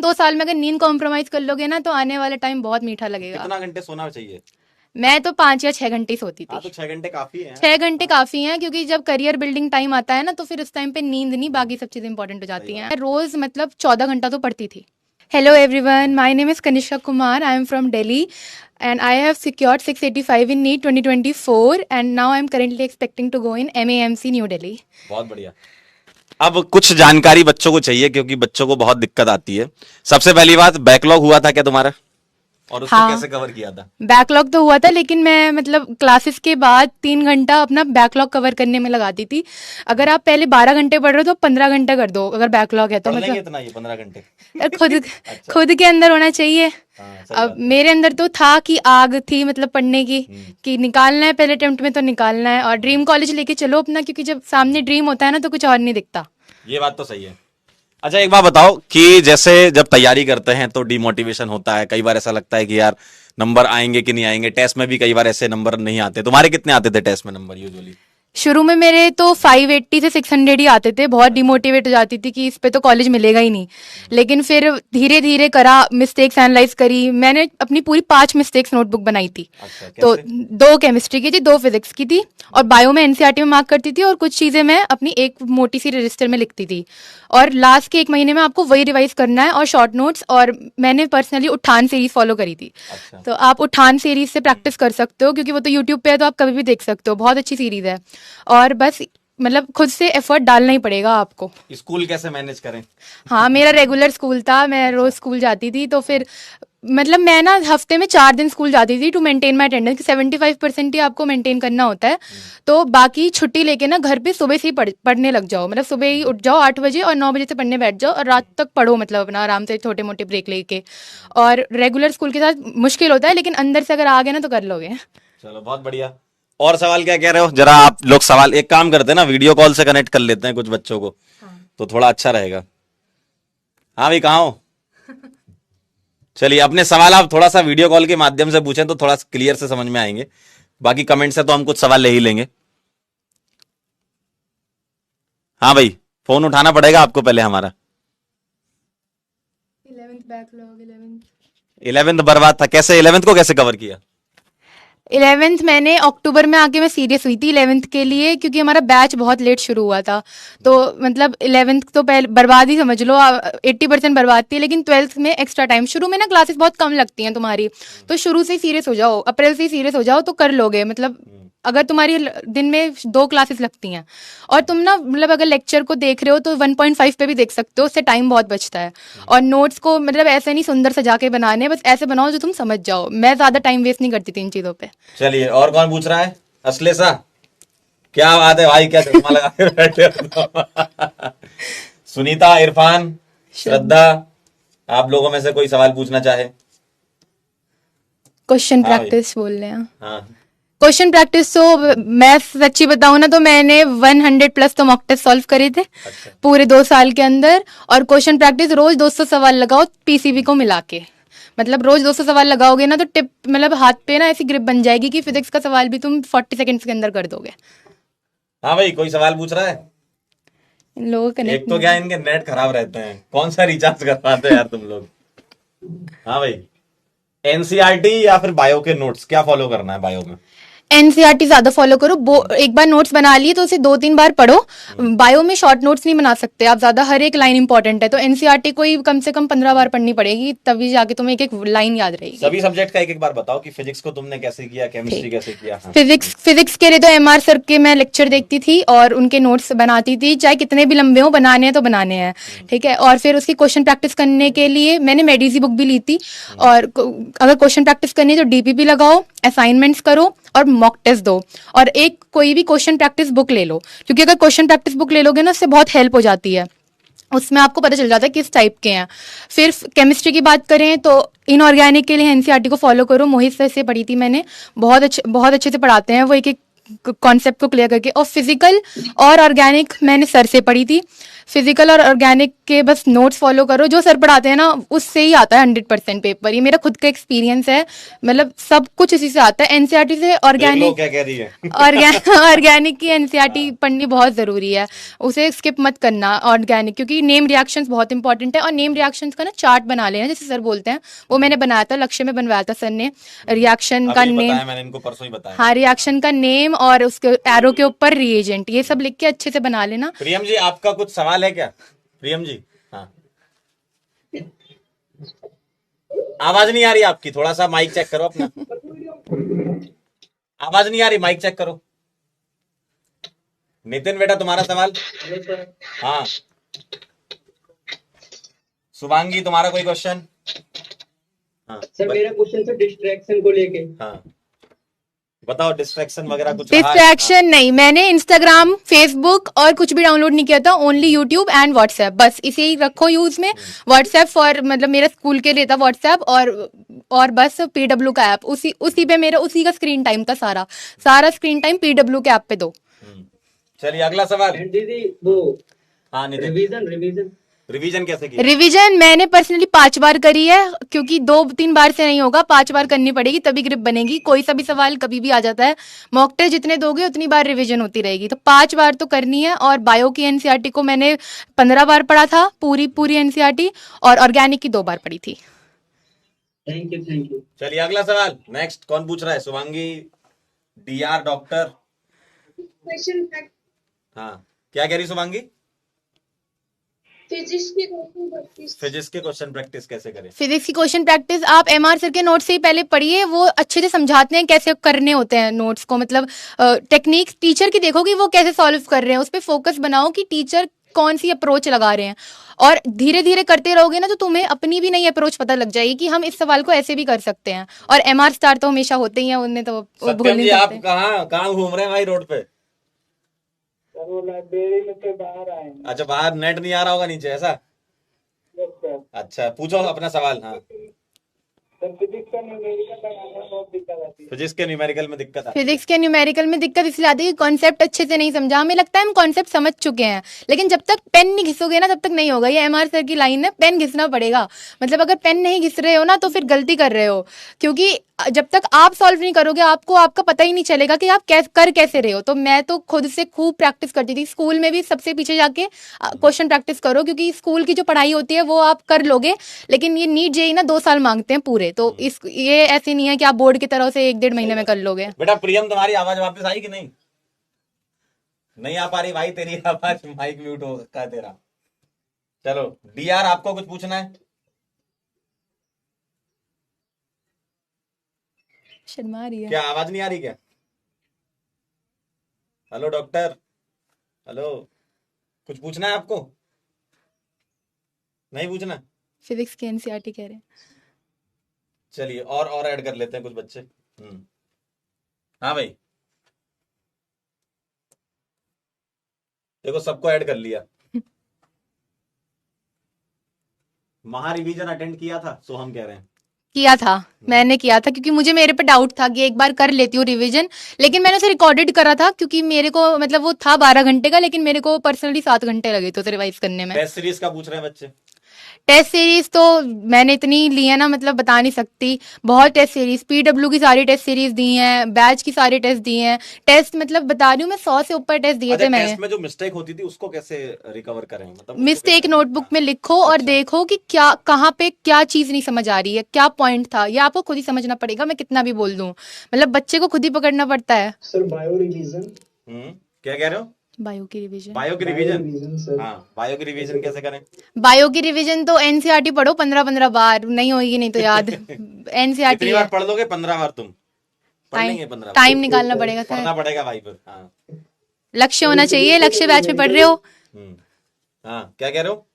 2 साल में अगर नींद कॉम्प्रोमाइज कर लोगे ना तो आने वाला टाइम बहुत मीठा लगेगा। कितना घंटे सोना चाहिए? मैं तो 5 या 6 घंटे सोती हाँ, थी। तो 6 घंटे काफी है। 6 घंटे काफी हैं, क्योंकि जब करियर बिल्डिंग टाइम आता है ना तो फिर उस टाइम पे नींद नहीं, बाकी सब चीजें इंपॉर्टेंट हो जाती हैं। रोज मतलब 14 घंटा तो पढ़ती थी। Hello everyone, my name is Kanishka Kumar, I am from Delhi and I have secured 685 in NEET 2024 and now I am currently expecting to go in MAMC New Delhi. बहुत बढ़िया। अब कुछ जानकारी बच्चों को चाहिए क्योंकि बच्चों को बहुत दिक्कत आती है। सबसे पहली बात, बैकलॉग हुआ था क्या तुम्हारा, और उसको कैसे कवर किया था? बैकलॉग तो हुआ था, लेकिन मैं मतलब क्लासेस के बाद 3 घंटा अपना बैकलॉग कवर करने में लगाती थी। अगर आप पहले 12 घंटे पढ़ रहे हो तो 15 घंटे कर दो अगर बैकलॉग है तो। मतलब इतना ये 15 घंटे खुद खुद के अंदर होना चाहिए। अब मेरे अंदर तो था कि आग थी मतलब पढ़ने की, कि निकालना है पहले अटेम्प्ट में तो निकालना है, और ड्रीम कॉलेज लेके चलो अपना, क्योंकि जब सामने ड्रीम होता है ना तो कुछ और नहीं दिखता। ये बात तो सही है। अच्छा, एक बात बताओ कि जैसे जब तैयारी करते हैं तो डिमोटिवेशन होता है, कई बार ऐसा लगता है कि यार नंबर आएंगे कि नहीं आएंगे। टेस्ट में भी कई बार ऐसे नंबर नहीं आते। तुम्हारे कितने आते थे टेस्ट में नंबर यूजुअली? शुरू में मेरे तो 580 से 600 ही आते थे। बहुत डिमोटिवेट हो जाती थी कि इस पे तो कॉलेज मिलेगा ही नहीं। लेकिन फिर धीरे धीरे करा, मिस्टेक्स एनालाइज करी। मैंने अपनी पूरी 5 मिस्टेक्स नोटबुक बनाई थी। अच्छा, तो 2 केमिस्ट्री की थी, 2 फिजिक्स की थी, और बायो में एनसीईआरटी में मार्क करती थी, और कुछ चीजें मैं अपनी एक मोटी सी रजिस्टर में लिखती थी। और लास्ट के 1 महीने में आपको वही रिवाइज करना है और शॉर्ट नोट्स। और मैंने पर्सनली उठान सीरीज फॉलो करी थी। अच्छा। तो आप उठान सीरीज से प्रैक्टिस कर सकते हो, क्योंकि वो तो यूट्यूब पे है तो आप कभी भी देख सकते हो। बहुत अच्छी सीरीज है, और बस मतलब खुद से एफर्ट डालना ही पड़ेगा आपको। स्कूल कैसे मैनेज करें? हाँ, मेरा रेगुलर स्कूल था, मैं रोज स्कूल जाती थी। तो फिर मतलब मैं ना हफ्ते में 4 दिन स्कूल जाती थी टू मेंटेन माई अटेंडेंस। 75% ही आपको मेंटेन करना होता है। तो बाकी छुट्टी लेके ना घर पे सुबह से ही पढ़ने लग जाओ। मतलब सुबह ही उठ जाओ 8 बजे और 9 बजे से पढ़ने बैठ जाओ, और रात तक पढ़ो, मतलब अपना आराम से छोटे मोटे ब्रेक लेके। और रेगुलर स्कूल के साथ मुश्किल होता है, लेकिन अंदर से अगर आ गए ना तो कर लोगे। चलो, बहुत बढ़िया। और सवाल क्या कह रहे हो? जरा आप लोग सवाल, एक काम करते हैं ना, वीडियो कॉल से कनेक्ट कर लेते हैं कुछ बच्चों को। तो थोड़ा अच्छा रहेगा। हाँ भाई, कहाँ हो? चलिए, अपने सवाल आप थोड़ा सा वीडियो कॉल के माध्यम से पूछें तो थोड़ा क्लियर से समझ में आएंगे। बाकी कमेंट से तो हम कुछ सवाल ले ही लेंगे। हाँ भाई, फोन उठाना पड़ेगा आपको पहले हमारा। 11th बर्बाद था। कैसे 11th को कैसे कवर किया? 11th मैंने अक्टूबर में आके मैं सीरियस हुई थी 11th के लिए, क्योंकि हमारा बैच बहुत लेट शुरू हुआ था। तो मतलब 11th तो पहले बर्बाद ही समझ लो, 80% बर्बाद थी। लेकिन 12th में एक्स्ट्रा टाइम, शुरू में ना क्लासेस बहुत कम लगती हैं तुम्हारी, तो शुरू से ही सीरियस हो जाओ, अप्रैल से ही सीरियस हो जाओ तो कर लोगे। मतलब अगर तुम्हारी दिन में 2 क्लासेस लगती हैं, और तुम ना मतलब अगर लेक्चर को देख रहे हो तो 1.5 पे भी देख सकते हो, उससे टाइम बहुत बचता है। और नोट्स को मतलब ऐसे नहीं सुंदर सजा के बनाने, बस ऐसे बनाओ जो तुम समझ जाओ। मैं ज्यादा टाइम वेस्ट नहीं करती थी इन चीजों पे। चलिए, और कौन पूछ रहा है? असलेसा, क्या बात है भाई, क्या चश्मा लगा के बैठे हो? सुनीता, इरफान, श्रद्धा, आप लोगों में से कोई सवाल पूछना चाहे? क्वेश्चन हाँ प्रैक्टिस बोल रहे हैं। हाँ, क्वेश्चन प्रैक्टिस तो मैं सच्ची बताऊं ना तो मैंने 100+ तो मॉक टेस्ट सॉल्व करे थे। अच्छा। पूरे 2 साल के अंदर। और क्वेश्चन प्रैक्टिस रोज 200 सवाल लगाओ पीसीबी को मिला के। मतलब रोज 200 सवाल लगाओगे ना तो टिप मतलब हाथ पे ना ऐसी ग्रिप बन जाएगी कि फिजिक्स का सवाल भी तुम 40 सेकंड्स के अंदर कर दोगे। हाँ भाई, कोई सवाल पूछ रहा है? इन लोगों का एक तो क्या इनके नेट खराब रहते हैं, कौन सा रिचार्ज करवाते हो यार तुम लोग? हाँ भाई, एनसीईआरटी या फिर बायो के नोट्स, क्या फॉलो करना है बायो में? एनसीईआरटी ज्यादा फॉलो करो। एक बार नोट्स बना लिए तो उसे 2-3 बार पढ़ो। बायो में शॉर्ट नोट्स नहीं बना सकते आप ज्यादा, हर एक लाइन इंपॉर्टेंट है। तो एनसीईआरटी को ही कम से कम 15 बार पढ़नी पड़ेगी, तभी जाके तुम्हें एक एक लाइन याद रहेगी। सभी सब्जेक्ट का एक एक बार बताओ कि फिजिक्स को तुमने कैसे किया, केमिस्ट्री कैसे किया? हाँ। फिजिक्स के लिए तो एमआर सर के मैं लेक्चर देखती थी और उनके नोट्स बनाती थी, चाहे कितने भी लंबे हो, बनाने हैं तो बनाने हैं, ठीक है। और फिर उसकी क्वेश्चन प्रैक्टिस करने के लिए मैंने मेडिजी बुक भी ली थी। और अगर क्वेश्चन प्रैक्टिस करनी है तो डीपीपी लगाओ, असाइनमेंट्स करो और मॉक टेस्ट दो। और एक कोई भी क्वेश्चन प्रैक्टिस बुक ले लो, क्योंकि अगर क्वेश्चन प्रैक्टिस बुक ले लोगे ना उससे बहुत हेल्प हो जाती है। उसमें आपको पता चल जाता है किस टाइप के हैं। फिर केमिस्ट्री की बात करें तो इनऑर्गेनिक के लिए एनसीईआरटी को फॉलो करो। मोहित सर से पढ़ी थी मैंने, बहुत अच्छे से पढ़ाते हैं वो। एक एक कॉन्सेप्ट को क्लियर करके। और फिजिकल और ऑर्गेनिक मैंने सर से पढ़ी थी। फिजिकल और ऑर्गेनिक के बस नोट्स फॉलो करो, जो सर पढ़ाते हैं ना उससे ही आता है 100% पेपर। ये मेरा खुद का एक्सपीरियंस है, मतलब सब कुछ इसी से आता है। एनसीईआरटी से देख लो ऑर्गेनिक क्या कह रही है। ऑर्गेनिक की एनसीईआरटी पढ़नी बहुत जरूरी है, उसे स्किप मत करना ऑर्गेनिक, क्योंकि नेम रिएक्शंस बहुत इंपॉर्टेंट है। और नेम रिएक्शंस का ना चार्ट बना लेना, जैसे सर बोलते हैं, वो मैंने बनाया था, लक्ष्य में बनवाया था सर ने। रिएक्शन का अभी नेम, बताया मैंने इनको, परसों ही बताया। हाँ, रिएक्शन का नेम और उसके एरो के ऊपर रिएजेंट, ये सब लिख के अच्छे से बना लेना। प्रियम जी आपका कुछ सवाल है क्या? प्रियम जी, हाँ। आवाज नहीं आ रही आपकी, थोड़ा सा माइक चेक करो अपना। आवाज नहीं आ रही, माइक चेक करो। नितिन बेटा तुम्हारा सवाल। हाँ शुभांगी तुम्हारा कोई क्वेश्चन? हाँ सर मेरा क्वेश्चन था डिस्ट्रैक्शन को लेके। हाँ बताओ, डिस्ट्रैक्शन वगैरह कुछ रहा है? डिस्ट्रैक्शन नहीं, मैंने इंस्टाग्राम, फेसबुक और कुछ भी डाउनलोड नहीं किया था, ओनली यूट्यूब एंड व्हाट्सएप, बस इसे ही रखो यूज में। व्हाट्सएप फॉर, मतलब मेरा स्कूल के लिए था व्हाट्सएप, और बस पीडब्ल्यू का ऐप, उसी पे मेरा उसी का स्क्रीन टाइम था, सारा स्क्रीन टाइम पीडब्ल्यू के ऐप पे दो। चलिए अगला सवाल। एंड दीदी वो हाँ नितिन, रिवीजन रिवीजन कैसे की? रिवीजन मैंने पर्सनली 5 बार करी है, क्योंकि 2-3 बार से नहीं होगा, 5 बार करनी पड़ेगी, तभी ग्रिप बनेगी। कोई सा भी सवाल कभी भी आ जाता है, मॉक टेस्ट जितने दोगे उतनी बार रिवीजन होती रहेगी, तो 5 बार तो करनी है। और बायो की एनसीईआरटी को मैंने 15 बार पढ़ा था, पूरी एनसीईआरटी, और ऑर्गेनिक की 2 बार पढ़ी थी। Thank you. चलिए अगला सवाल, नेक्स्ट कौन पूछ रहा है? Shubhangi, D R doctor. क्वेश्चन हाँ क्या कह रही शुभांगी? फिजिक्स की क्वेश्चन प्रैक्टिस। फिजिक्स के क्वेश्चन प्रैक्टिस कैसे करें? फिजिक्स की क्वेश्चन प्रैक्टिस आप एमआर सर के नोट से ही पहले पढ़िए, वो अच्छे से समझाते हैं कैसे करने होते हैं नोट्स को, मतलब टेक्निक टीचर की देखो कि वो कैसे सॉल्व कर रहे हैं, उस पर फोकस बनाओ कि टीचर कौन सी अप्रोच लगा रहे हैं, और धीरे धीरे करते रहोगे ना तो तुम्हें अपनी भी नई अप्रोच पता लग जाएगी कि हम इस सवाल को ऐसे भी कर सकते हैं। और एमआर स्टार तो हमेशा होते ही हैं, उनमें तो वो भूल सत्यम नहीं जी आप सकते। कहाँ घूम रहे हैं भाई रोड पे? सर वो लाइब्रेरी में से बाहर आए हैं। अच्छा बाहर नेट नहीं आ रहा होगा नीचे, ऐसा? Yes sir. अच्छा पूछो अपना सवाल। हाँ सर फिजिक्स का न्यूमेरिकल लगाने में बहुत दिक्कत आती है। फिजिक्स के न्यूमेरिकल में दिक्कत आती है। फिजिक्स के न्यूमेरिकल में दिक्कत इसलिए आती है कि कॉन्सेप्ट अच्छे से नहीं समझा। हमें लगता है हम कॉन्सेप्ट समझ चुके हैं, लेकिन जब तक पेन नहीं घिसोगे ना तब तक नहीं होगा। ये एमआर सर की लाइन है, पेन घिसना पड़ेगा। मतलब अगर पेन नहीं घिस रहे हो ना तो फिर गलती कर रहे हो, क्योंकि जब तक आप सॉल्व नहीं करोगे आपको आपका पता ही नहीं चलेगा कि आप कर कैसे रहे हो। तो मैं तो खुद से खूब प्रैक्टिस करती थी, स्कूल में भी सबसे पीछे जाके क्वेश्चन प्रैक्टिस करो, क्योंकि स्कूल की जो पढ़ाई होती है वो आप कर लोगे, लेकिन ये नीट जेई ना 2 साल मांगते हैं पूरे, तो ये ऐसे नहीं है कि आप बोर्ड की तरह से 1-1.5 महीने में कर लोगे। बेटा प्रियम तुम्हारी आवाज वापस आई कि नहीं? नहीं आ पा रही भाई तेरी आवाज, माइक म्यूट हो रखा है तेरा। चलो डीआर आपको कुछ पूछना है? शर्मा रही है। क्या आवाज नहीं आ रही क्या? हेलो डॉक्टर, हेलो, कुछ पूछना है आपको? नहीं पूछना? फिजिक्स की एनसीईआरटी कह रहे हैं। चलिए और ऐड कर लेते हैं कुछ बच्चे। हाँ भाई देखो सबको ऐड कर लिया। महा रिवीजन अटेंड किया था, सो हम कह रहे हैं किया था, मैंने किया था, क्योंकि मुझे मेरे पे डाउट था कि एक बार कर लेती हूँ रिवीजन, लेकिन मैंने उसे रिकॉर्डेड करा था, क्योंकि मेरे को मतलब वो था 12 घंटे का, लेकिन मेरे को पर्सनली 7 घंटे लगे थे उसे रिवाइज करने में। टेस्ट सीरीज का पूछ रहे हैं बच्चे। टेस्ट सीरीज तो मैंने इतनी ली है ना, मतलब बता नहीं सकती, बहुत टेस्ट सीरीज, पीडब्ल्यू की सारी टेस्ट सीरीज दी हैं, बैच की सारी टेस्ट दी हैं, टेस्ट मतलब बता रही हूँ मैं 100 से ऊपर टेस्ट दिए थे मैंने। टेस्ट में जो मिस्टेक होती थी उसको कैसे रिकवर करें, मतलब मिस्टेक नोटबुक में लिखो और देखो कि क्या कहाँ पे क्या चीज नहीं समझ आ रही है, क्या पॉइंट था, ये आपको खुद ही समझना पड़ेगा, मैं कितना भी बोल दूं, मतलब बच्चे को खुद ही पकड़ना पड़ता है। Sir bio revision. क्या कह रहे हो? बायो की रिवीजन। बायो की रिवीजन सर। हाँ बायो की रिवीजन कैसे करें? बायो की रिवीजन तो एनसीईआरटी पढ़ो 15-15 बार, नहीं होगी नहीं तो याद। एनसीईआरटी कितनी बार पढ़ लोगे? 15 बार तुम पढ़ लेंगे? 15 बार टाइम निकालना पड़ेगा सर, पढ़ना पड़ेगा भाई फिर। हाँ लक्ष्य होना चाहिए, लक्ष्य बैच में पढ़ रहे हो। हाँ क्या कह रहे हो?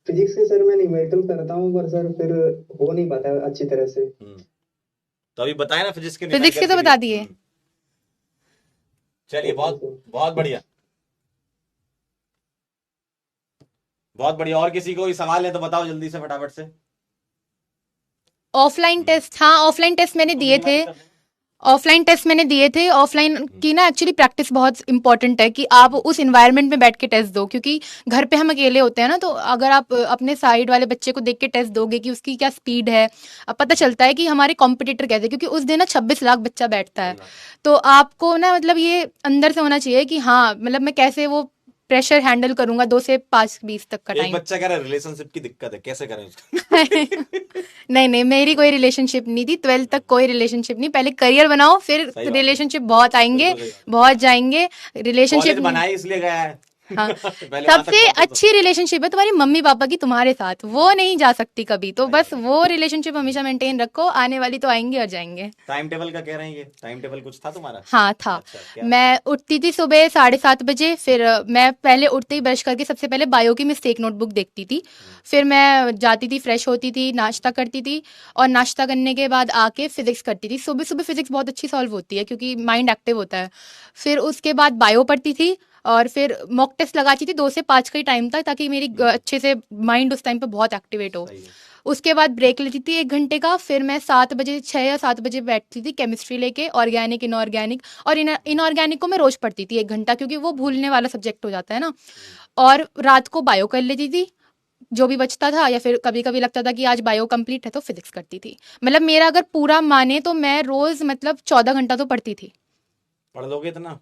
फिजिक्स के सर मैं न्यूमेरिकल करता हूँ पर सर फिर हो नहीं पाता है अच्छी तरह से। तो अभी बताया ना फिजिक्स के तो बता दिए। चलिए बहुत बहुत बढ़िया, बहुत बढ़िया। और किसी को कोई सवाल है तो बताओ जल्दी से फटाफट से। ऑफलाइन टेस्ट, हाँ ऑफलाइन टेस्ट मैंने दिए थे। ऑफलाइन टेस्ट मैंने दिए थे। ऑफलाइन की ना एक्चुअली प्रैक्टिस बहुत इंपॉर्टेंट है कि आप उस इन्वायरमेंट में बैठ के टेस्ट दो, क्योंकि घर पे हम अकेले होते हैं ना, तो अगर आप अपने साइड वाले बच्चे को देख के टेस्ट दोगे कि उसकी क्या स्पीड है, अब पता चलता है कि हमारे कॉम्पिटिटर कैसे, क्योंकि उस दिन ना 26 लाख बच्चा बैठता है। तो आपको ना मतलब ये अंदर से होना चाहिए कि हाँ मतलब मैं कैसे वो प्रेशर हैंडल करूंगा 2 से 5-20 तक का एक टाइम। बच्चा कह रहा है रिलेशनशिप की दिक्कत है, कैसे करें उसको? नहीं नहीं, मेरी कोई रिलेशनशिप नहीं थी 12th तक, कोई रिलेशनशिप नहीं। पहले करियर बनाओ, फिर सही बात है। रिलेशनशिप बहुत आएंगे, बिल्कुल सही बात। बहुत जाएंगे। कॉलेज रिलेशनशिप बनाए इसलिए गया है। हाँ पहले वहां तक सबसे पहुंचो तो। अच्छी रिलेशनशिप है तुम्हारी मम्मी पापा की तुम्हारे साथ, वो नहीं जा सकती कभी, तो बस वो रिलेशनशिप हमेशा मेंटेन रखो, आने वाली तो आएंगे और जाएंगे। टाइम टेबल का कह रहे हैं, ये टाइम टेबल कुछ था तुम्हारा? हाँ था। अच्छा, क्या? मैं उठती थी सुबह 7:30 बजे, फिर मैं पहले उठते ही ब्रश करके सबसे पहले बायो की मिस्टेक नोटबुक देखती थी। फिर मैं जाती थी, फ्रेश होती थी, नाश्ता करती थी, और नाश्ता करने के बाद आके फिजिक्स करती थी। सुबह सुबह फिजिक्स बहुत अच्छी सॉल्व होती है क्योंकि माइंड एक्टिव होता है। फिर उसके बाद बायो पढ़ती थी, और फिर मॉक टेस्ट लगाती थी 2 से 5 का ही टाइम था, ताकि मेरी अच्छे से माइंड उस टाइम पे बहुत एक्टिवेट हो। सही है। उसके बाद ब्रेक लेती थी 1 घंटे का, फिर मैं 7 बजे 6 या 7 बजे बैठती थी केमिस्ट्री लेके, ऑर्गेनिक इनऑर्गेनिक, और इनऑर्गेनिक को मैं रोज पढ़ती थी 1 घंटा, क्योंकि वो भूलने वाला सब्जेक्ट हो जाता है ना। और रात को बायो कर लेती थी जो भी बचता था, या फिर कभी कभी लगता था कि आज बायो कंप्लीट है तो फिजिक्स करती थी। मतलब मेरा अगर पूरा माने तो मैं रोज मतलब 14 घंटा तो पढ़ती थी। पढ़ लोगे इतना?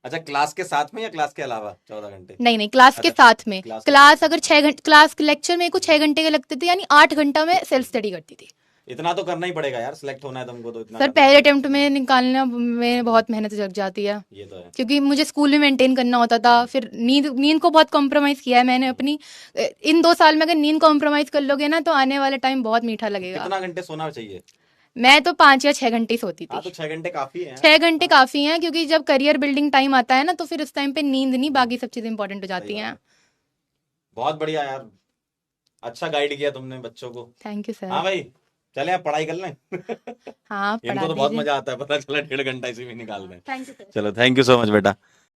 अच्छा, क्लास के साथ में या क्लास के अलावा 14 घंटे? नहीं नहीं, क्लास के अच्छा, साथ में। क्लास क्लास अगर 6 घंटे, क्लास लेक्चर मेरे को 6 घंटे के लगते थे, यानी 8 घंटा में सेल्फ स्टडी करती थी। इतना तो करना ही पड़ेगा यार, सिलेक्ट होना है तुमको तो इतना सर करना पहले पड़ेगा। अटेम्प्ट में निकालना में बहुत मेहनत लग जाती है, ये तो है। क्योंकि मुझे स्कूल में मेंटेन करना होता था। फिर नींद को बहुत कॉम्प्रोमाइज़ किया है मैंने अपनी। इन 2 साल में अगर नींद कॉम्प्रोमाइज़ कर लोगे ना, तो आने वाला टाइम बहुत मीठा लगेगा। कितना घंटे सोना चाहिए? मैं तो 5 या 6 घंटे ही सोती हाँ, थी। तो 6 घंटे काफी है। 6 घंटे काफ़ी हैं, क्योंकि जब करियर बिल्डिंग टाइम आता है ना, तो फिर उस टाइम पे नींद नहीं, बाकी सब चीज़ें इंपॉर्टेंट हो जाती सही बात हैं। है। बहुत बढ़िया यार, अच्छा गाइड किया तुमने बच्चों को। थैंक यू हाँ सर। भाई, चले अब पढ़ाई कर लें। हाँ इनको पढ़ा तो बहुत दीजिए। मजा आता है, पता चला 1.5 घंटा इसी में निकाल दें। Thank you sir. चलो, थैंक यू सो मच बेटा।